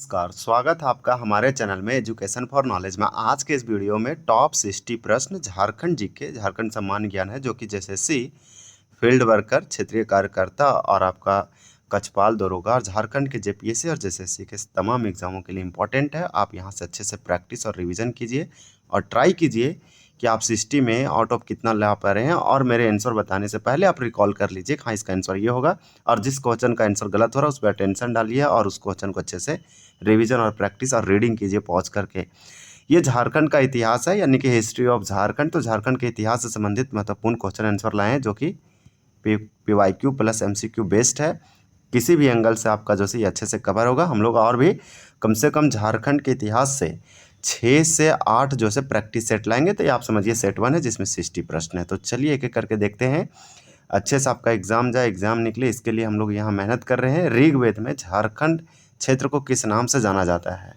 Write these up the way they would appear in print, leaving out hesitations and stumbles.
नमस्कार, स्वागत है आपका हमारे चैनल में एजुकेशन फॉर नॉलेज में। आज के इस वीडियो में टॉप 60 प्रश्न झारखंड जीके झारखंड सम्मान ज्ञान है जो कि एसएससी फील्ड वर्कर, क्षेत्रीय कार्यकर्ता और आपका कक्षपाल दरोगा और झारखंड के जेपीएससी और जेएसएससी के तमाम एग्जामों के लिए इंपॉर्टेंट है। आप यहाँ से अच्छे से प्रैक्टिस और रिविजन कीजिए और ट्राई कीजिए कि आप 60 में आउट ऑफ कितना ला पा रहे हैं। और मेरे आंसर बताने से पहले आप रिकॉल कर लीजिए हाँ इसका आंसर ये होगा, और जिस क्वेश्चन का आंसर गलत हो रहा है उस पर अटेंशन डालिए और उस क्वेश्चन को अच्छे से रिवीजन और प्रैक्टिस और रीडिंग कीजिए पॉज करके। ये झारखंड का इतिहास है, यानी कि हिस्ट्री ऑफ झारखंड। तो झारखंड के इतिहास से संबंधित महत्वपूर्ण क्वेश्चन आंसर लाए हैं जो कि PYQ प्लस MCQ बेस्ड है। किसी भी एंगल से आपका जो है अच्छे से कवर होगा। हम लोग और भी कम से कम झारखंड के इतिहास से 6 से 8 जो है प्रैक्टिस सेट लाएंगे। तो ये आप समझिए सेट 1 है जिसमें 60 प्रश्न है। तो चलिए एक एक करके देखते हैं, अच्छे से आपका एग्जाम जाए, एग्जाम निकले, इसके लिए हम लोग यहाँ मेहनत कर रहे हैं। ऋग्वेद में झारखंड क्षेत्र को किस नाम से जाना जाता है?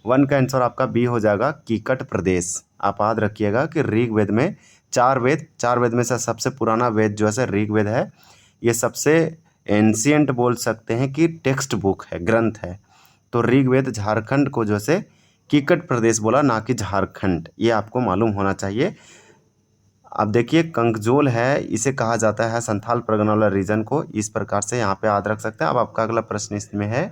1 का आंसर आपका बी हो जाएगा, कीकट प्रदेश। आप याद रखिएगा कि ऋग्वेद में चार वेद में से सबसे पुराना वेद जो है ऋग्वेद है। ये सबसे एंशियंट बोल सकते हैं कि टेक्स्ट बुक है, ग्रंथ है। तो ऋग्वेद झारखंड को जो है कीकट प्रदेश बोला, ना कि झारखंड। ये आपको मालूम होना चाहिए। अब देखिए कंकजोल है, इसे कहा जाता है संथाल परगना वाला रीजन को। इस प्रकार से यहाँ पे याद रख सकते हैं। अब आपका अगला प्रश्न इसमें है,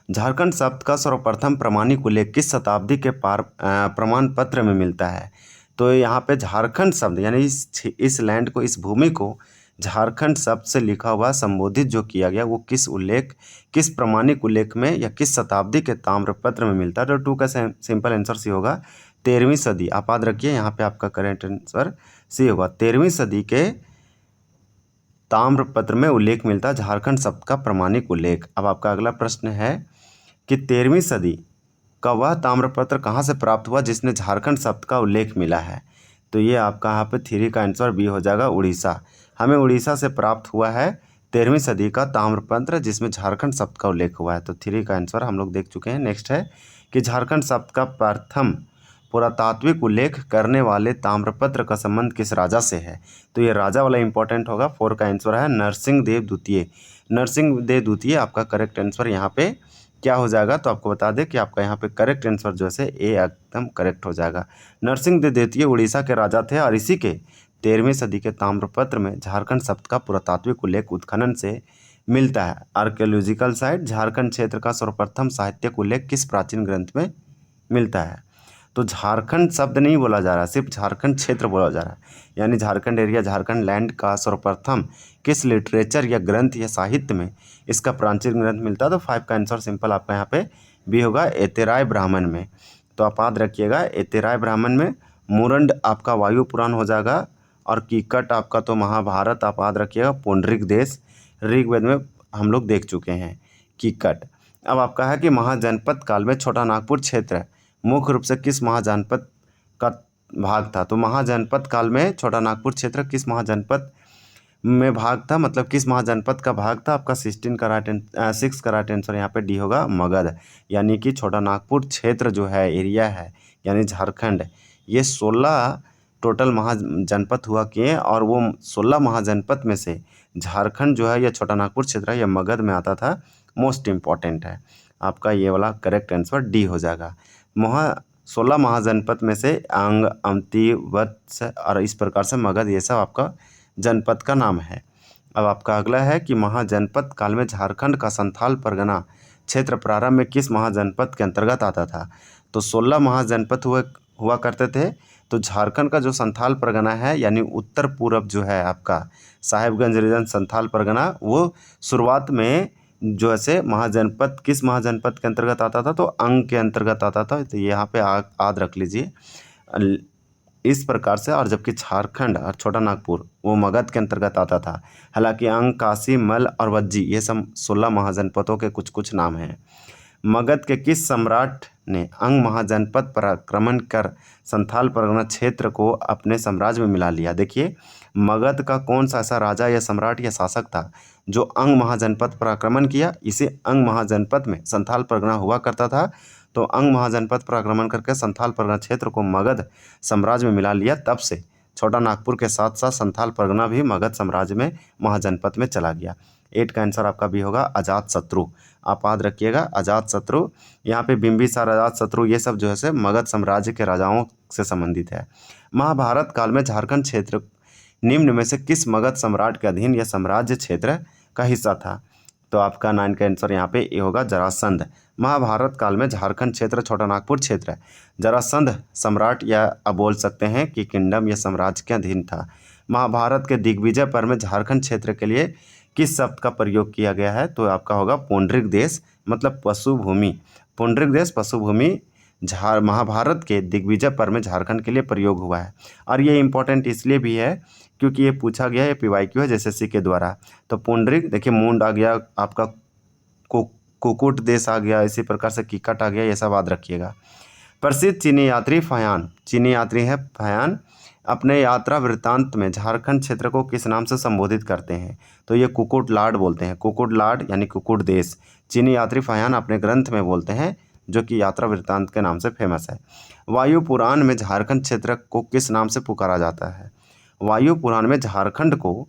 झारखंड शब्द का सर्वप्रथम प्रमाणिक उल्लेख किस शताब्दी के प्रमाण पत्र में मिलता है? तो यहाँ पे झारखंड शब्द यानी इस लैंड को, इस भूमि को झारखंड शब्द से लिखा हुआ संबोधित जो किया गया वो किस प्रमाणिक उल्लेख में या किस शताब्दी के ताम्रपत्र में मिलता है? तो 2 का सिंपल आंसर सी होगा, 13वीं सदी। आप याद रखिए यहाँ पे आपका करेक्ट आंसर सी होगा, 13वीं सदी के ताम्रपत्र में उल्लेख मिलता है झारखंड शब्द का प्रमाणिक उल्लेख। अब आपका अगला प्रश्न है कि 13वीं सदी का वह ताम्रपत्र कहाँ से प्राप्त हुआ जिसने झारखंड शब्द का उल्लेख मिला है? तो ये आपका यहाँ पे 3 का आंसर बी हो जाएगा, उड़ीसा। हमें उड़ीसा से प्राप्त हुआ है 13वीं सदी का ताम्रपत्र जिसमें झारखंड शब्द का उल्लेख हुआ है। तो 3 का आंसर हम लोग देख चुके हैं। नेक्स्ट है कि झारखंड शब्द का प्रथम पुरातात्विक उल्लेख करने वाले ताम्रपत्र का संबंध किस राजा से है? तो ये राजा वाला इंपॉर्टेंट होगा। 4 का आंसर है नरसिंह देव द्वितीय। नरसिंह देव द्वितीय आपका करेक्ट आंसर यहाँ पे क्या हो जाएगा? तो आपको बता दें कि आपका यहाँ पे करेक्ट आंसर जो है ए एकदम करेक्ट हो जाएगा। नरसिंह देव द्वितीय उड़ीसा के राजा थे और इसी के 13वीं सदी के ताम्रपत्र में झारखंड शब्द का पुरातात्विक उल्लेख उत्खनन से मिलता है। आर्कियोलॉजिकल साइट झारखंड क्षेत्र का सर्वप्रथम साहित्यिक उल्लेख किस प्राचीन ग्रंथ में मिलता है? तो झारखंड शब्द नहीं बोला जा रहा, सिर्फ झारखंड क्षेत्र बोला जा रहा है, यानी झारखंड एरिया, झारखंड लैंड का सर्वप्रथम किस लिटरेचर या ग्रंथ या साहित्य में इसका प्राचीन ग्रंथ मिलता है? तो 5 का आंसर सिंपल आपका यहाँ पे भी होगा, एतेराय ब्राह्मण में। तो आप याद रखिएगा एतेराय ब्राह्मण में। मुरंड आपका वायु पुराण हो जाएगा और कीकट आपका तो महाभारत। आप याद रखिएगा पुंडरिक देश ऋग्वेद में हम लोग देख चुके हैं कीकट। अब आपका है कि महाजनपद काल में छोटा नागपुर क्षेत्र मुख्य रूप से किस महाजनपद का भाग था? तो महाजनपद काल में छोटा नागपुर क्षेत्र किस महाजनपद में भाग था, मतलब किस महाजनपद का भाग था? आपका 6 का राइट आंसर यहाँ पे डी होगा, मगध। यानी कि छोटा नागपुर क्षेत्र जो है, एरिया है, यानी झारखंड, ये 16 टोटल महाजनपद हुआ किए और वो 16 महाजनपद में से झारखंड जो है, यह छोटा नागपुर क्षेत्र है, यह मगध में आता था। मोस्ट इम्पॉर्टेंट है आपका ये वाला करेक्ट आंसर डी हो जाएगा। 16 महाजनपद में से अंग, अमती, वत्स और इस प्रकार से मगध, ये सब आपका जनपद का नाम है। अब आपका अगला है कि महाजनपद काल में झारखंड का संथाल परगना क्षेत्र प्रारंभ में किस महाजनपद के अंतर्गत आता था? तो 16 महाजनपद हुआ करते थे। तो झारखंड का जो संथाल परगना है, यानी उत्तर पूर्व जो है आपका साहेबगंज रीजन संथाल परगना, वो शुरुआत में जो है महाजनपद किस महाजनपद के अंतर्गत आता था? तो अंग के अंतर्गत आता था। तो यहाँ पे याद रख लीजिए इस प्रकार से। और जबकि झारखंड और छोटा नागपुर वो मगध के अंतर्गत आता था। हालांकि अंग, काशी, मल और वज्जी ये सब 16 महाजनपदों के कुछ नाम हैं। मगध के किस सम्राट ने अंग महाजनपद पर आक्रमण कर संथाल परगना क्षेत्र को अपने साम्राज्य में मिला लिया? देखिए मगध का कौन सा ऐसा राजा या सम्राट या शासक था जो अंग महाजनपद पर आक्रमण किया? इसे अंग महाजनपद में संथाल परगना हुआ करता था। तो अंग महाजनपद पर आक्रमण करके संथाल परगना क्षेत्र को मगध साम्राज्य में मिला लिया, तब से छोटा नागपुर के साथ साथ संथाल परगना भी मगध साम्राज्य में महाजनपद में चला गया। 8 का आंसर आपका भी होगा अजात शत्रु। आप याद रखिएगा अजात शत्रु, यहाँ पे बिंबिसार, अजात शत्रु ये सब जो है से मगध साम्राज्य के राजाओं से संबंधित है। महाभारत काल में झारखंड क्षेत्र निम्न में से किस मगध सम्राट के अधीन यह साम्राज्य क्षेत्र का हिस्सा था? तो आपका 9 का आंसर यहाँ पे ये होगा जरासंध। महाभारत काल में झारखंड क्षेत्र छोटा नागपुर क्षेत्र जरासंध सम्राट या आप बोल सकते हैं कि किंगडम या साम्राज्य के अधीन था। महाभारत के दिग्विजय पर्व में झारखंड क्षेत्र के लिए किस शब्द का प्रयोग किया गया है? तो आपका होगा पुंडरीक देश, मतलब पशुभूमि। पुंडरीक देश पशुभूमि महाभारत के दिग्विजय पर्व में झारखंड के लिए प्रयोग हुआ है। और ये इंपॉर्टेंट इसलिए भी है क्योंकि ये पूछा गया है, PYQ है एसएससी के द्वारा। तो पुंडरीक देखिए, मुंड आ गया आपका, कुकुट देश आ गया, इसी प्रकार से किकट आ गया, ये सब याद रखिएगा। प्रसिद्ध चीनी यात्री फयान, चीनी यात्री है फयान, अपने यात्रा वृत्तांत में झारखंड क्षेत्र को किस नाम से संबोधित करते हैं? तो ये कुकुट लाड बोलते हैं, कुकुट लाड यानी कुकुट देश। चीनी यात्री फयान अपने ग्रंथ में बोलते हैं, जो कि यात्रा वृत्तांत के नाम से फेमस है। वायु पुराण में झारखंड क्षेत्र को किस नाम से पुकारा जाता है? वायु पुराण में झारखंड को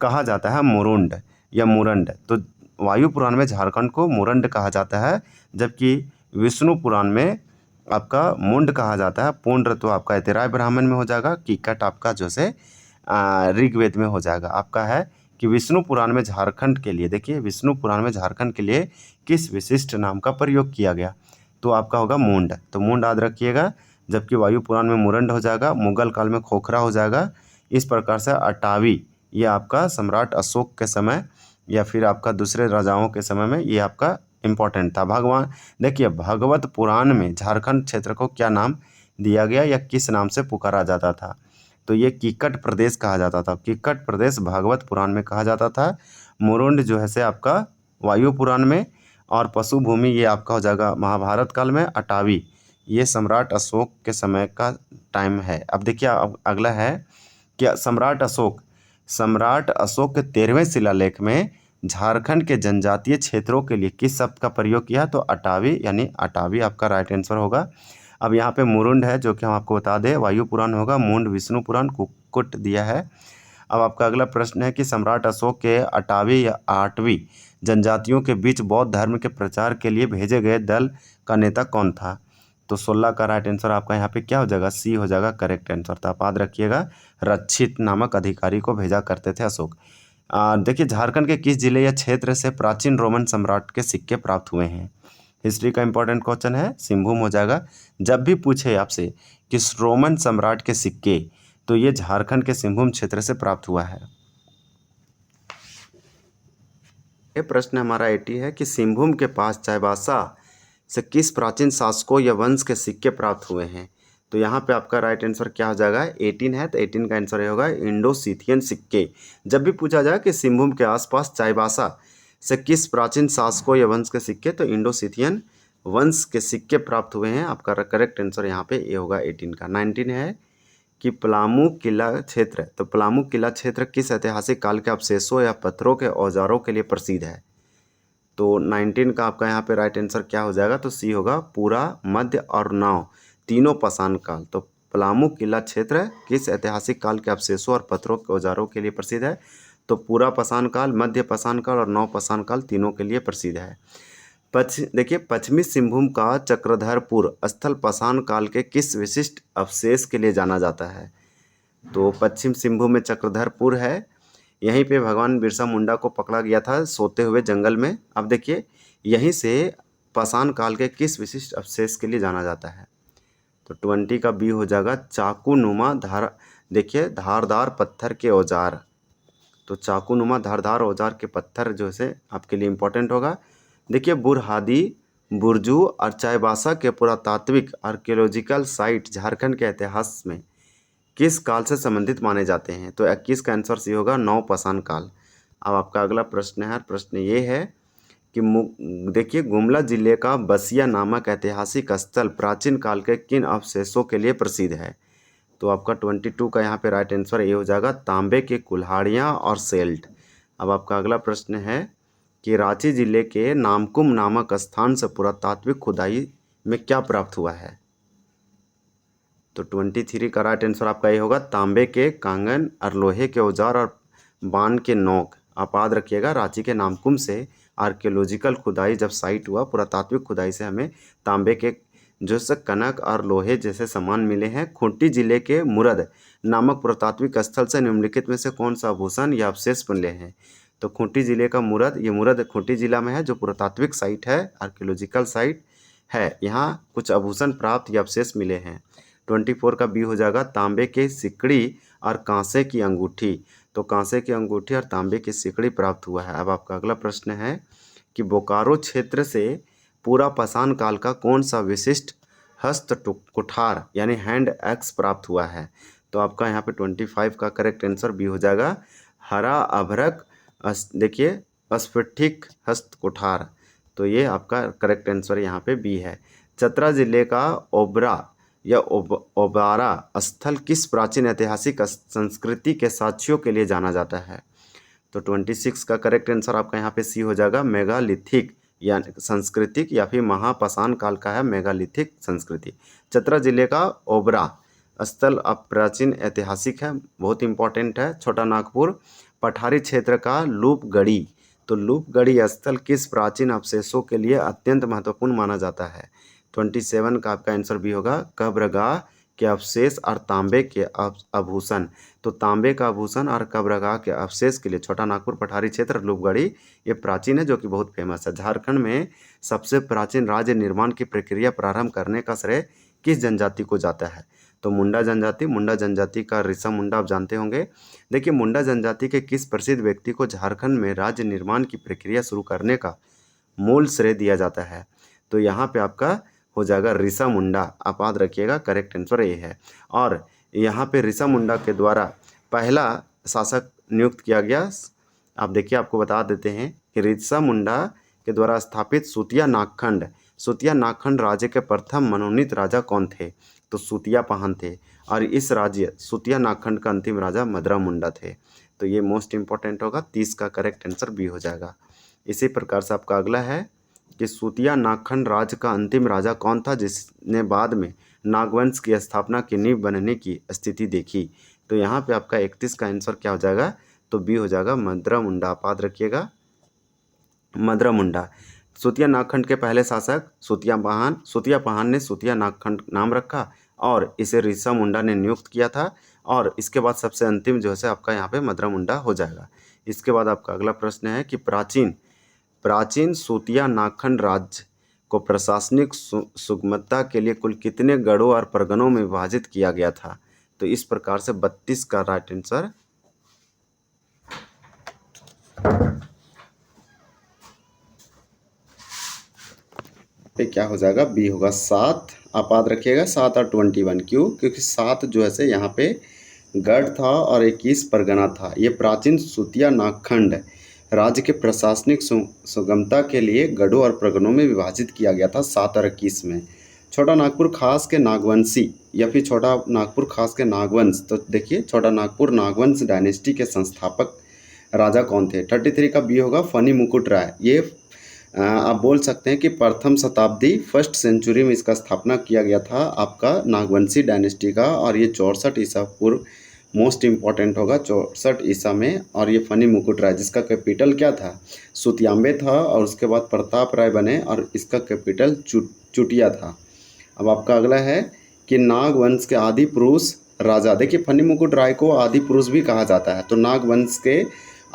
कहा जाता है मुरुंड या मुरंड। तो वायु पुराण में झारखंड को मुरंड कहा जाता है, जबकि विष्णु पुराण में आपका मुंड कहा जाता है। पुंड्र तो आपका ऐतराय ब्राह्मण में हो जाएगा, कीकट आपका जो से ऋग्वेद में हो जाएगा। आपका है कि विष्णु पुराण में झारखंड के लिए, देखिए विष्णु पुराण में झारखंड के लिए किस विशिष्ट नाम का प्रयोग किया गया? तो आपका होगा मुंड। तो मुंड याद रखिएगा, जबकि वायु पुराण में मुरंड हो जाएगा, मुगल काल में खोखरा हो जाएगा। इस प्रकार से अटावी ये आपका सम्राट अशोक के समय या फिर आपका दूसरे राजाओं के समय में ये आपका इम्पोर्टेंट था। भगवान देखिए, भागवत पुराण में झारखंड क्षेत्र को क्या नाम दिया गया या किस नाम से पुकारा जाता था? तो ये कीकट प्रदेश कहा जाता था। कीकट प्रदेश भागवत पुराण में कहा जाता था। मुरुंड जो है से आपका वायु पुराण में, और पशुभूमि ये आपका हो जाएगा महाभारत काल में। अटावी ये सम्राट अशोक के समय का टाइम है। अब देखिए, अब अगला है कि सम्राट अशोक के 13वें शिलालेख में झारखंड के जनजातीय क्षेत्रों के लिए किस शब्द का प्रयोग किया? तो अटावी यानी अटावी आपका राइट आंसर होगा। अब यहाँ पे मुरुंड है, जो कि हम आपको बता दें वायु पुराण होगा, मुंड विष्णु पुराण, कुक्कुट दिया है। अब आपका अगला प्रश्न है कि सम्राट अशोक के अटावी या 8वीं जनजातियों के बीच बौद्ध धर्म के प्रचार के लिए भेजे गए दल का नेता कौन था? तो 16 का राइट आंसर आपका यहाँ पे क्या हो जाएगा? सी हो जाएगा करेक्ट आंसर। तो आप याद रखिएगा, रक्षित नामक अधिकारी को भेजा करते थे अशोक। देखिए, झारखंड के किस जिले या क्षेत्र से प्राचीन रोमन सम्राट के सिक्के प्राप्त हुए हैं? हिस्ट्री का इंपॉर्टेंट क्वेश्चन है, सिंहभूम हो जाएगा। जब भी पूछे आपसे कि रोमन सम्राट के सिक्के, तो ये झारखंड के सिंहभूम क्षेत्र से प्राप्त हुआ है। ये प्रश्न हमारा 80 है कि सिंहभूम के पास चाईबासा से किस प्राचीन शासकों या वंश के सिक्के प्राप्त हुए हैं? तो यहाँ पे आपका राइट आंसर क्या हो जाएगा? 18 है, तो 18 का आंसर ये होगा इंडो सीथियन सिक्के। जब भी पूछा जाए कि सिंहभूम के आसपास चाईबासा से किस प्राचीन शासकों या वंश के सिक्के, तो इंडो सीथियन वंश के सिक्के प्राप्त हुए हैं। आपका करेक्ट आंसर यहाँ पे ये होगा 18 का। 19 है कि पलामू किला क्षेत्र, तो पलामू किला क्षेत्र किस ऐतिहासिक काल के अवशेषों या पत्थरों के औजारों के लिए प्रसिद्ध है? तो 19 का आपका यहाँ पे राइट आंसर क्या हो जाएगा? तो सी होगा पूरा, मध्य और नव तीनों पाषाण काल। तो पलामू किला क्षेत्र किस ऐतिहासिक काल के अवशेषों और पत्थरों के औजारों के लिए प्रसिद्ध है? तो पूरा पाषाण काल, मध्य पाषाण काल और नव पाषाण काल तीनों के लिए प्रसिद्ध है। देखिए, पश्चिमी सिंहभूम का चक्रधरपुर स्थल पाषाण काल के किस विशिष्ट अवशेष के लिए जाना जाता है? तो पश्चिम सिंहभूम में चक्रधरपुर है, यहीं पे भगवान बिरसा मुंडा को पकड़ा गया था सोते हुए जंगल में। अब देखिए, यहीं से पाषाण काल के किस विशिष्ट अवशेष के लिए जाना जाता है? तो 20 का बी हो जाएगा चाकू नुमा देखिए धारदार पत्थर के औजार। तो चाकू नुमा धारदार औजार के पत्थर जो है आपके लिए इम्पोर्टेंट होगा। देखिए, बुरहादी, बुरजू और चाईबासा के पुरातात्विक आर्कियोलॉजिकल साइट झारखंड के इतिहास में किस काल से संबंधित माने जाते हैं? तो 21 का आंसर सी होगा नव पाषाण काल। अब आपका अगला प्रश्न है, प्रश्न ये है कि देखिए, गुमला जिले का बसिया नामक ऐतिहासिक स्थल प्राचीन काल के किन अवशेषों के लिए प्रसिद्ध है? तो आपका 22 का यहाँ पे राइट आंसर ये हो जाएगा तांबे के कुल्हाड़ियाँ और सेल्ट। अब आपका अगला प्रश्न है कि रांची जिले के नामकुम नामक स्थान से पुरातात्विक खुदाई में क्या प्राप्त हुआ है? तो 23 का राइट आंसर आपका ये होगा, तांबे के कांगन और लोहे के औजार और बाण के नोक। आप याद रखिएगा, रांची के नामकुम से आर्कियोलॉजिकल खुदाई जब साइट हुआ, पुरातात्विक खुदाई से हमें तांबे के जो से कनक और लोहे जैसे सामान मिले हैं। खूंटी जिले के मुरद नामक पुरातात्विक स्थल से निम्नलिखित में से कौन सा आभूषण या अवशेष मिले हैं? तो खूंटी जिले का मुरद, ये मुरद खूंटी जिला में है, जो पुरातात्विक साइट है, आर्कियोलॉजिकल साइट है। यहाँ कुछ आभूषण प्राप्त या अवशेष मिले हैं। 24 का बी हो जाएगा, तांबे के सिकड़ी और कांसे की अंगूठी। तो कांसे की अंगूठी और तांबे की सिकड़ी प्राप्त हुआ है। अब आपका अगला प्रश्न है कि बोकारो क्षेत्र से पूरा पाषाण काल का कौन सा विशिष्ट हस्त कुठार यानी हैंड एक्स प्राप्त हुआ है? तो आपका यहाँ पे 25 का करेक्ट आंसर बी हो जाएगा, हरा अभ्रक देखिए स्फटिक हस्त कुठार। तो ये आपका करेक्ट आंसर यहाँ पे बी है। चतरा जिले का ओबरा या ओबारा स्थल किस प्राचीन ऐतिहासिक संस्कृति के साक्ष्यों के लिए जाना जाता है? तो 26 का करेक्ट आंसर आपका यहाँ पे सी हो जाएगा, मेगालिथिक या सांस्कृतिक या फिर महापाषाण काल का है मेगालिथिक संस्कृति। चतरा जिले का ओबरा स्थल अब प्राचीन ऐतिहासिक है, बहुत इंपॉर्टेंट है। छोटा नागपुर पठारी क्षेत्र का लूपगढ़ी, तो लूपगढ़ी स्थल किस प्राचीन अवशेषों के लिए अत्यंत महत्वपूर्ण माना जाता है? 27 का आपका आंसर भी होगा, कब्रगाह के अवशेष और तांबे के आभूषण। तो तांबे का आभूषण और कब्रगाह के अवशेष के लिए छोटा नागपुर पठारी क्षेत्र लूपगढ़ी ये प्राचीन है, जो कि बहुत फेमस है। झारखंड में सबसे प्राचीन राज्य निर्माण की प्रक्रिया प्रारंभ करने का श्रेय किस जनजाति को जाता है? तो मुंडा जनजाति। मुंडा जनजाति का ऋषा मुंडा आप जानते होंगे। देखिए, मुंडा जनजाति के किस प्रसिद्ध व्यक्ति को झारखंड में राज्य निर्माण की प्रक्रिया शुरू करने का मूल श्रेय दिया जाता है? तो यहाँ पे आपका हो जाएगा ऋषा मुंडा। आप याद रखिएगा, करेक्ट आंसर ये है। और यहाँ पे ऋषा मुंडा के द्वारा पहला शासक नियुक्त किया गया। आप देखिए, आपको बता देते हैं कि ऋषा मुंडा के द्वारा स्थापित सुतिया नागखंड राज्य के प्रथम मनोनीत राजा कौन थे? तो सुतिया पाहन थे। और इस राज्य सुतिया नागखंड का अंतिम राजा मदरा मुंडा थे। तो ये मोस्ट इंपॉर्टेंट होगा, 30 का करेक्ट आंसर बी हो जाएगा। इसी प्रकार से आपका अगला है कि सुतिया नागखंड राज्य का अंतिम राजा कौन था जिसने बाद में नागवंश की स्थापना की नींव बनने की स्थिति देखी? तो यहाँ पे आपका 31 का आंसर क्या हो जाएगा? तो बी हो जाएगा, मदरा मुंडा। आप याद रखिएगा, मदरा मुंडा। सुतिया नागखंड के पहले शासक सुतिया पाहन ने सुतिया नागखंड नाम रखा और इसे ऋषा मुंडा ने नियुक्त किया था। और इसके बाद सबसे अंतिम जो है आपका यहाँ पे मदरा मुंडा हो जाएगा। इसके बाद आपका अगला प्रश्न है कि प्राचीन सुतिया नागखंड राज्य को प्रशासनिक सुगमता के लिए कुल कितने गढ़ों और परगनों में विभाजित किया गया था? तो इस प्रकार से 32 का राइट आंसर पे क्या हो जाएगा? बी होगा 7। आप याद रखिएगा 7 और 21। क्यों? क्योंकि 7 जो है से यहाँ पे गढ़ था और 21 परगना था। ये प्राचीन सुतिया नागखंड राज्य के प्रशासनिक सुगमता के लिए गढ़ों और परगनों में विभाजित किया गया था 7 और 21 में। छोटा नागपुर खास के नागवंशी या फिर छोटा नागपुर खास के नागवंश। तो देखिए, छोटा नागपुर नागवंश डायनेस्टी के संस्थापक राजा कौन थे? 33 का बी होगा, फनी मुकुट राय। ये आप बोल सकते हैं कि प्रथम शताब्दी फर्स्ट सेंचुरी में इसका स्थापना किया गया था आपका नागवंशी डायनेस्टी का। और ये 64 ईसा पूर्व मोस्ट इंपॉर्टेंट होगा, 64 ईसा में। और ये फनी मुकुट राय जिसका कैपिटल क्या था? सुतियांबे था। और उसके बाद प्रताप राय बने और इसका कैपिटल चुटिया था। अब आपका अगला है कि नागवंश के आदि पुरुष राजा। देखिए, फनी मुकुट राय को आदि पुरुष भी कहा जाता है। तो नागवंश के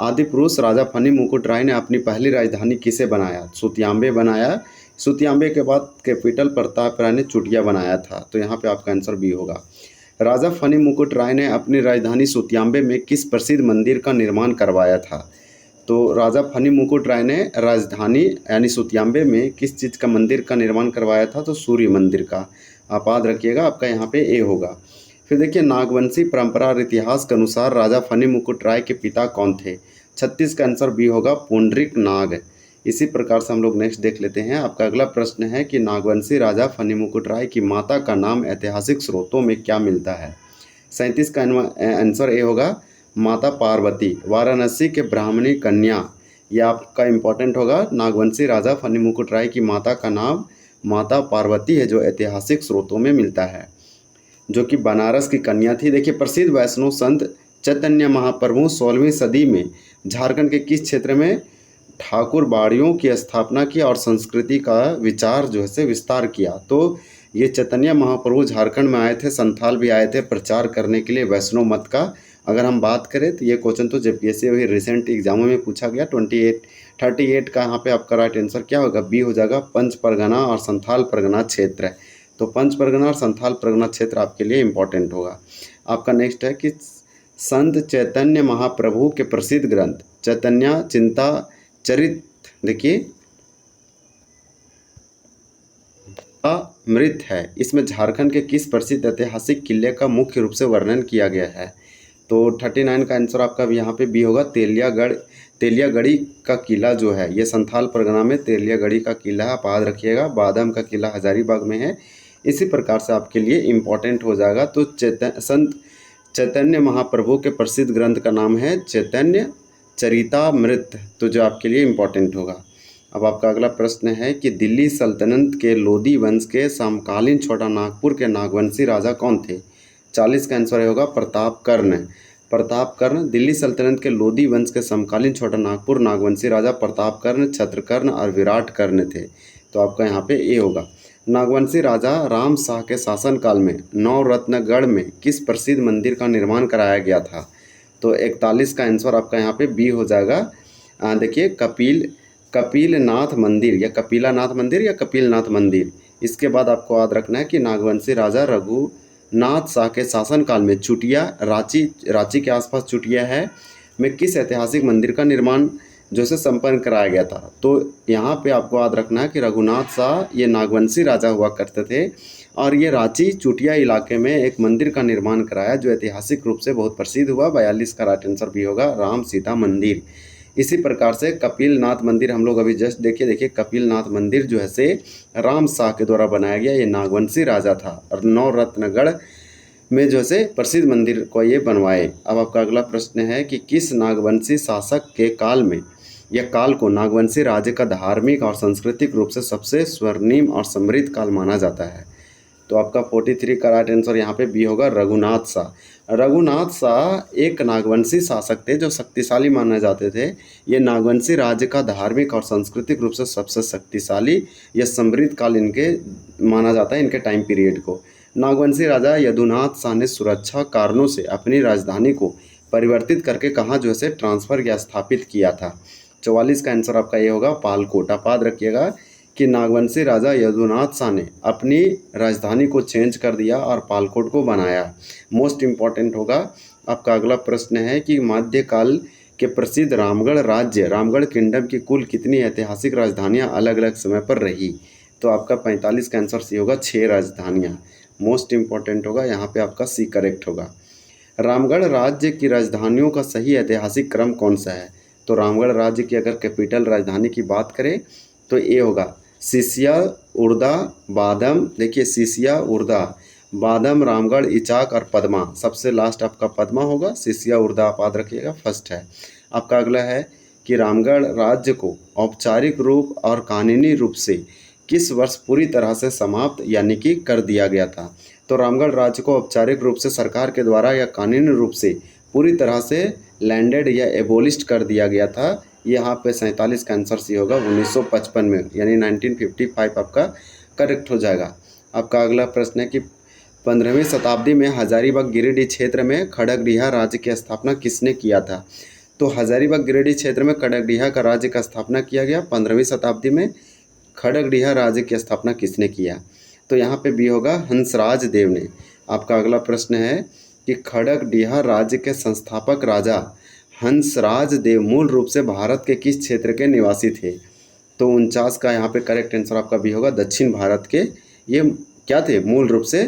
आदि पुरुष राजा फनी मुकुट राय ने अपनी पहली राजधानी किसे बनाया? सुतियांबे बनाया। सुतियांबे के बाद कैपिटल प्रताप राय ने चुटिया बनाया था। तो यहाँ पे आपका आंसर बी होगा। राजा फनी मुकुट राय ने अपनी राजधानी सुतियांबे में किस प्रसिद्ध मंदिर का निर्माण करवाया था? तो राजा फनी मुकुट राय ने राजधानी यानी सुतियांबे में किस चीज़ का मंदिर का निर्माण करवाया था? तो सूर्य मंदिर का। आप याद रखिएगा, आपका यहाँ पे ए होगा। फिर देखिए, नागवंशी परंपरा और इतिहास के अनुसार राजा फनी मुकुट राय के पिता कौन थे? 36 का आंसर बी होगा, पुंडरीक नाग। इसी प्रकार से हम लोग नेक्स्ट देख लेते हैं। आपका अगला प्रश्न है कि नागवंशी राजा फनी मुकुट राय की माता का नाम ऐतिहासिक स्रोतों में क्या मिलता है? 37 का आंसर ए होगा, माता पार्वती, वाराणसी के ब्राह्मणी कन्या। यह आपका इंपॉर्टेंट होगा। नागवंशी राजा फनी मुकुट राय की माता का नाम माता पार्वती है, जो ऐतिहासिक स्रोतों में मिलता है। जो कि बनारस की कन्या थी। देखिए, प्रसिद्ध वैष्णव संत चैतन्य महाप्रभु 16वीं सदी में झारखंड के किस क्षेत्र में ठाकुर बाड़ियों की स्थापना की और संस्कृति का विचार जो है से विस्तार किया। तो ये चैतन्य महाप्रभु झारखंड में आए थे, संथाल भी आए थे प्रचार करने के लिए वैष्णव मत का। अगर हम बात करें तो ये क्वेश्चन तो जेपीएससी अभी रिसेंट एग्जामों में पूछा गया। 38 का यहाँ पे आपका राइट आंसर क्या होगा, बी हो जाएगा, पंच परगना और संथाल परगना क्षेत्र। तो पंच परगना और संथाल परगना क्षेत्र आपके लिए इंपॉर्टेंट होगा। आपका नेक्स्ट है कि संत चैतन्य महाप्रभु के प्रसिद्ध ग्रंथ चैतन्य चिंता चरित, देखिए मृत है, इसमें झारखंड के किस प्रसिद्ध ऐतिहासिक किले का मुख्य रूप से वर्णन किया गया है। तो 39 का आंसर आपका भी यहाँ पे बी होगा, तेलियागढ़ी का किला जो है ये संथाल परगना में तेलियागढ़ी का किला है, आप याद रखिएगा। बादम का किला हजारीबाग में है। इसी प्रकार से आपके लिए इम्पोर्टेंट हो जाएगा। तो संत चैतन्य महाप्रभु के प्रसिद्ध ग्रंथ का नाम है चैतन्य चरितामृत, तो जो आपके लिए इम्पोर्टेंट होगा। अब आपका अगला प्रश्न है कि दिल्ली सल्तनत के लोदी वंश के समकालीन छोटा नागपुर के नागवंशी राजा कौन थे। 40 का आंसर होगा प्रतापकर्ण। प्रतापकर्ण दिल्ली सल्तनत के लोदी वंश के समकालीन छोटा नागपुर नागवंशी राजा प्रतापकर्ण, छत्रकर्ण और विराटकर्ण थे। तो आपका यहाँ पे ए होगा। नागवंशी राजा राम शाह के शासनकाल में नवरत्नगढ़ में किस प्रसिद्ध मंदिर का निर्माण कराया गया था। तो 41 का आंसर आपका यहाँ पे बी हो जाएगा। देखिए, कपिलनाथ मंदिर या कपिलानाथ मंदिर या कपिलनाथ मंदिर। इसके बाद आपको याद रखना है कि नागवंशी राजा रघुनाथ शाह के शासनकाल में चुटिया रांची के आसपास चुटिया है में किस ऐतिहासिक मंदिर का निर्माण जो से संपन्न कराया गया था। तो यहाँ पे आपको याद रखना है कि रघुनाथ शाह ये नागवंशी राजा हुआ करते थे और ये रांची चुटिया इलाके में एक मंदिर का निर्माण कराया जो ऐतिहासिक रूप से बहुत प्रसिद्ध हुआ। 42 का राइट आंसर भी होगा, राम सीता मंदिर। इसी प्रकार से कपिलनाथ मंदिर हम लोग अभी जस्ट देखिए कपिलनाथ मंदिर जो है से राम शाह के द्वारा बनाया गया, ये नागवंशी राजा था और नवरत्नगढ़ में जो से प्रसिद्ध मंदिर को ये बनवाए। अब आपका अगला प्रश्न है कि किस नागवंशी शासक के काल में या काल को नागवंशी राज्य का धार्मिक और सांस्कृतिक रूप से सबसे स्वर्णिम और समृद्ध काल माना जाता है। तो आपका 43 का राइट आंसर यहाँ पे बी होगा, रघुनाथ शाह। रघुनाथ शाह एक नागवंशी शासक थे जो शक्तिशाली माने जाते थे। ये नागवंशी राज्य का धार्मिक और सांस्कृतिक रूप से सबसे शक्तिशाली या समृद्ध काल इनके माना जाता है, इनके टाइम पीरियड को। नागवंशी राजा यदुनाथ शाह ने सुरक्षा कारणों से अपनी राजधानी को परिवर्तित करके कहाँ जो है ट्रांसफ़र या स्थापित किया था। 44 का आंसर आपका ये होगा, पालकोट। आप याद रखिएगा कि नागवंशी राजा यदुनाथ शाह ने अपनी राजधानी को चेंज कर दिया और पालकोट को बनाया। मोस्ट इम्पॉर्टेंट होगा। आपका अगला प्रश्न है कि मध्यकाल के प्रसिद्ध रामगढ़ किंगडम की कुल कितनी ऐतिहासिक राजधानियां अलग अलग समय पर रही। तो आपका 45 का आंसर सी होगा, 6 राजधानियां। मोस्ट इम्पॉर्टेंट होगा, यहाँ पे आपका सी करेक्ट होगा। रामगढ़ राज्य की राजधानियों का सही ऐतिहासिक क्रम कौन सा है। तो रामगढ़ राज्य की अगर कैपिटल राजधानी की बात करें तो ये होगा सिसिया, उर्दा, बादम। देखिए, सिसिया, उर्दा, बादम, रामगढ़, इचाक और पद्मा। सबसे लास्ट आपका पद्मा होगा। सिसिया, उर्दा आप याद रखिएगा, फर्स्ट है। आपका अगला है कि रामगढ़ राज्य को औपचारिक रूप और कानूनी रूप से किस वर्ष पूरी तरह से समाप्त यानी कि कर दिया गया था। तो रामगढ़ राज्य को औपचारिक रूप से सरकार के द्वारा या कानूनी रूप से पूरी तरह से लैंडेड या एबोलिस्ट कर दिया गया था। यहाँ पे 47 का आंसर सी होगा, 1955 में, यानी 1955 आपका करेक्ट हो जाएगा। आपका अगला प्रश्न है कि 15वीं शताब्दी में हजारीबाग गिरिडीह क्षेत्र में खड़गडिहा राज्य की स्थापना किसने किया था। तो हजारीबाग गिरिडीह क्षेत्र में खड़गडिहा का राज्य का स्थापना किया गया 15वीं शताब्दी में। खड़गडिहा राज्य की स्थापना किसने किया। तो यहाँ पे बी होगा, हंसराज देव ने। आपका अगला प्रश्न है कि खड़गडिहा राज्य के संस्थापक राजा हंसराज देव मूल रूप से भारत के किस क्षेत्र के निवासी थे। तो 49 का यहाँ पे करेक्ट आंसर आपका भी होगा, दक्षिण भारत के ये क्या थे, मूल रूप से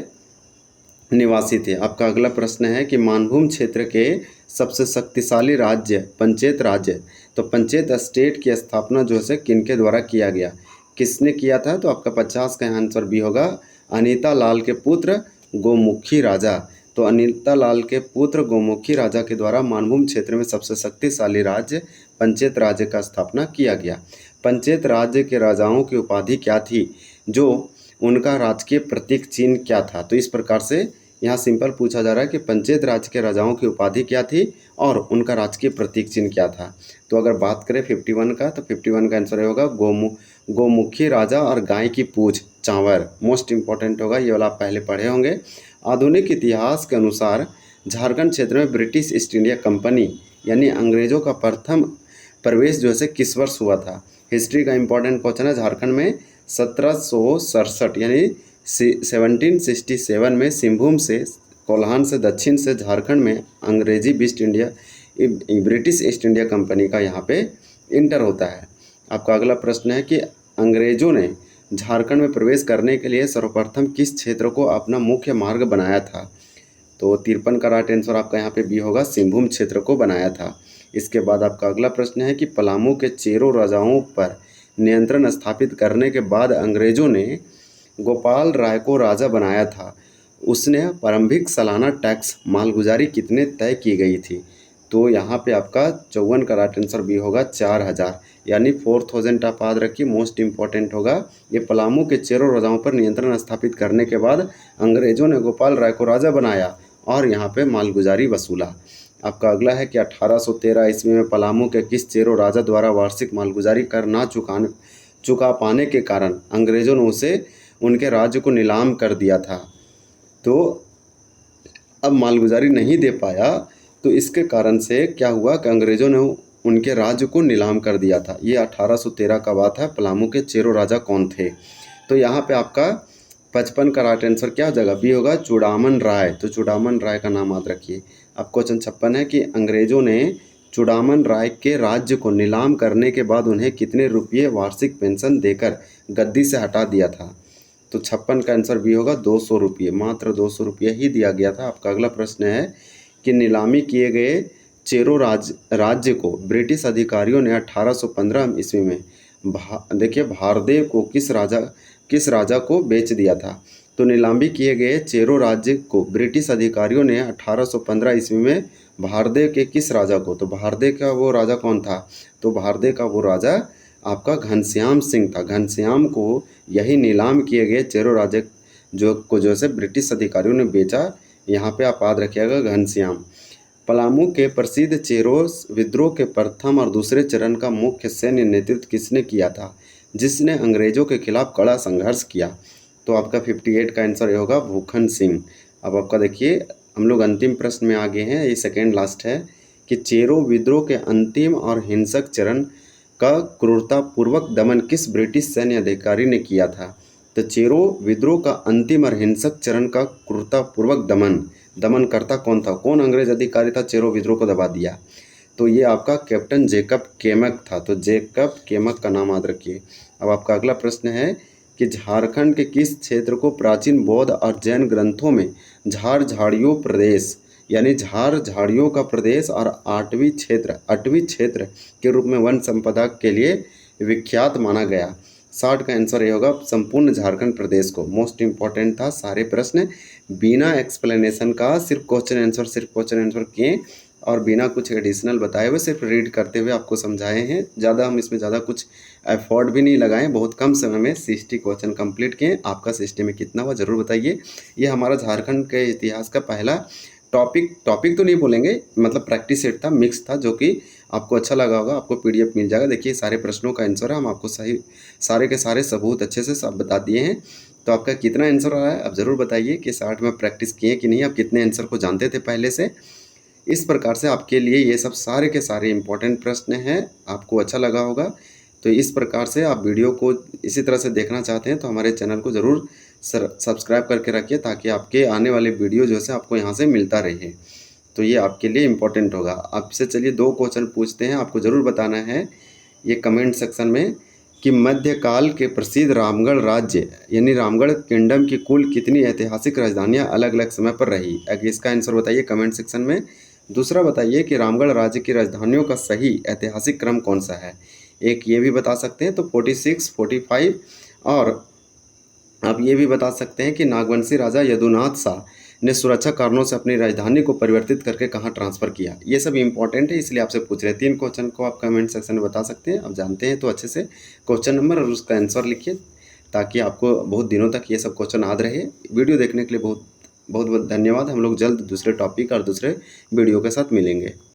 निवासी थे। आपका अगला प्रश्न है कि मानभूम क्षेत्र के सबसे शक्तिशाली राज्य पंचायत राज्य, तो पंचायत स्टेट की स्थापना जो है किनके द्वारा किया गया, किसने किया था। तो आपका 50 का आंसर भी होगा, अनीता लाल के पुत्र गोमुखी राजा। तो अनीता लाल के पुत्र गोमुखी राजा के द्वारा मानभूम क्षेत्र में सबसे शक्तिशाली राज्य पंचायत राज्य का स्थापना किया गया। पंचायत राज्य के राजाओं की उपाधि क्या थी, जो उनका राजकीय प्रतीक चिन्ह क्या था। तो इस प्रकार से यहाँ सिंपल पूछा जा रहा है कि पंचेत राज्य के राजाओं की उपाधि क्या थी और उनका राजकीय प्रतीक चिन्ह क्या था। तो अगर बात करें 51 का, तो 51 का आंसर होगा गोमुखी राजा और गाय की पूंछ चांवर। मोस्ट इंपॉर्टेंट होगा, ये वाला आप पहले पढ़े होंगे। आधुनिक इतिहास के अनुसार झारखंड क्षेत्र में ब्रिटिश ईस्ट इंडिया कंपनी यानी अंग्रेजों का प्रथम प्रवेश जो है किस वर्ष हुआ था। हिस्ट्री का इंपॉर्टेंट क्वेश्चन है। झारखंड में 1767 यानी 1767 में सिंहभूम से, कोल्हान से दक्षिण से झारखंड में अंग्रेजी ब्रिटिश ईस्ट इंडिया कंपनी का यहाँ पे इंटर होता है। आपका अगला प्रश्न है कि अंग्रेजों ने झारखंड में प्रवेश करने के लिए सर्वप्रथम किस क्षेत्र को अपना मुख्य मार्ग बनाया था। तो 53 का राइट आंसर आपका यहाँ पे बी होगा, सिंहभूम क्षेत्र को बनाया था। इसके बाद आपका अगला प्रश्न है कि पलामू के चेरो राजाओं पर नियंत्रण स्थापित करने के बाद अंग्रेजों ने गोपाल राय को राजा बनाया था। उसने प्रारंभिक सालाना टैक्स मालगुजारी कितने तय की गई थी। तो यहाँ पे आपका 54 का राइट आंसर बी होगा, 4000 यानी 4000 आप याद रखिए, मोस्ट इंपॉर्टेंट होगा। ये पलामू के चेरो राजाओं पर नियंत्रण स्थापित करने के बाद अंग्रेजों ने गोपाल राय को राजा बनाया और यहाँ पे मालगुजारी वसूला। आपका अगला है कि 1813 ईस्वी में पलामू के किस चेरो राजा द्वारा वार्षिक मालगुजारी कर ना चुका पाने के कारण अंग्रेजों ने उसे उनके राज्य को नीलाम कर दिया था। तो अब मालगुजारी नहीं दे पाया, तो इसके कारण से क्या हुआ कि अंग्रेजों ने उनके राज्य को नीलाम कर दिया था। ये 1813 का बात है। पलामू के चेरो राजा कौन थे। तो यहाँ पे आपका 55 का राइट आंसर क्या हो जाएगा, बी होगा, चूड़ामन राय। तो चूड़ामन राय का नाम याद रखिए। अब क्वेश्चन 56 है कि अंग्रेजों ने चूड़ामन राय के राज्य को नीलाम करने के बाद उन्हें कितने रुपये वार्षिक पेंशन देकर गद्दी से हटा दिया था। तो 56 का आंसर बी होगा, 200 रुपये, मात्र 200 रुपये ही दिया गया था। आपका अगला प्रश्न है कि नीलामी किए गए चेरो राज्य को ब्रिटिश अधिकारियों ने 1815 ईस्वी में देखिए भारदेव को किस राजा को बेच दिया था। तो नीलामी किए गए चेरो राज्य को ब्रिटिश अधिकारियों ने 1815 ईस्वी में भारदेव के किस राजा को, तो भारदेव का वो राजा कौन था। तो भारदेव का वो राजा आपका घनश्याम सिंह था। घनश्याम को यही नीलाम किए गए चेरो राज्य जो से ब्रिटिश अधिकारियों ने बेचा। यहाँ पे आप याद रखिएगा, घनश्याम। पलामू के प्रसिद्ध चेरो विद्रोह के प्रथम और दूसरे चरण का मुख्य सैन्य नेतृत्व किसने किया था, जिसने अंग्रेजों के खिलाफ कड़ा संघर्ष किया। तो आपका 58 का आंसर ये होगा, भूखन सिंह। अब आपका देखिए हम लोग अंतिम प्रश्न में आगे हैं, ये सेकेंड लास्ट है कि चेरो विद्रोह के अंतिम और हिंसक चरण का क्रूरतापूर्वक दमन किस ब्रिटिश सैन्य अधिकारी ने किया था। तो चेरो विद्रोह का अंतिम और हिंसक चरण का क्रूरतापूर्वक दमन करता कौन था, कौन अंग्रेज अधिकारी था चेरो विद्रोह को दबा दिया। तो ये आपका कैप्टन जेकब केमक था। तो जेकब केमक का नाम याद रखिए। अब आपका अगला प्रश्न है कि झारखंड के किस क्षेत्र को प्राचीन बौद्ध और जैन ग्रंथों में झार झाड़ियों प्रदेश यानी झार झाड़ियों का प्रदेश और आठवीं क्षेत्र के रूप में वन संपदा के लिए विख्यात माना गया। 60 का आंसर ये होगा, संपूर्ण झारखंड प्रदेश को। मोस्ट इंपॉर्टेंट था सारे प्रश्न, बिना एक्सप्लेनेशन का सिर्फ क्वेश्चन आंसर किए और बिना कुछ एडिशनल बताए हुए सिर्फ रीड करते हुए आपको समझाए हैं। ज़्यादा हम इसमें ज़्यादा कुछ एफर्ट भी नहीं लगाएं, बहुत कम समय में 60 क्वेश्चन कंप्लीट किए। आपका सिस्टम में कितना हुआ ज़रूर बताइए। ये हमारा झारखंड के इतिहास का पहला टॉपिक तो नहीं बोलेंगे, मतलब प्रैक्टिस सेट था, मिक्स था, जो कि आपको अच्छा लगा होगा। आपको PDF मिल जाएगा। देखिए सारे प्रश्नों का आंसर है, हम आपको सही सारे के सारे सबूत अच्छे से सब बता दिए हैं। तो आपका कितना आंसर आया है आप ज़रूर बताइए कि 60 में प्रैक्टिस किए कि नहीं, आप कितने आंसर को जानते थे पहले से। इस प्रकार से आपके लिए ये सब सारे के सारे इंपॉर्टेंट प्रश्न हैं, आपको अच्छा लगा होगा। तो इस प्रकार से आप वीडियो को इसी तरह से देखना चाहते हैं तो हमारे चैनल को ज़रूर सब्सक्राइब करके रखिए, ताकि आपके आने वाले वीडियो जो है आपको यहाँ से मिलता रहे। तो ये आपके लिए इम्पोर्टेंट होगा। आपसे चलिए 2 क्वेश्चन पूछते हैं, आपको ज़रूर बताना है ये कमेंट सेक्शन में कि मध्यकाल के प्रसिद्ध रामगढ़ राज्य यानी रामगढ़ किंगडम की कुल कितनी ऐतिहासिक राजधानियाँ अलग अलग समय पर रही। अगर इसका आंसर बताइए कमेंट सेक्शन में। दूसरा बताइए कि रामगढ़ राज्य की राजधानियों का सही ऐतिहासिक क्रम कौन सा है। एक ये भी बता सकते हैं तो 46, 45, और आप ये भी बता सकते हैं कि नागवंशी राजा यदुनाथ शाह ने सुरक्षा कारणों से अपनी राजधानी को परिवर्तित करके कहाँ ट्रांसफ़र किया। ये सब इंपॉर्टेंट है, इसलिए आपसे पूछ रहे हैं। 3 क्वेश्चन को आप कमेंट सेक्शन में बता सकते हैं। आप जानते हैं तो अच्छे से क्वेश्चन नंबर और उसका आंसर लिखिए, ताकि आपको बहुत दिनों तक ये सब क्वेश्चन याद रहे। वीडियो देखने के लिए बहुत बहुत बहुत धन्यवाद। हम लोग जल्द दूसरे टॉपिक और दूसरे वीडियो के साथ मिलेंगे।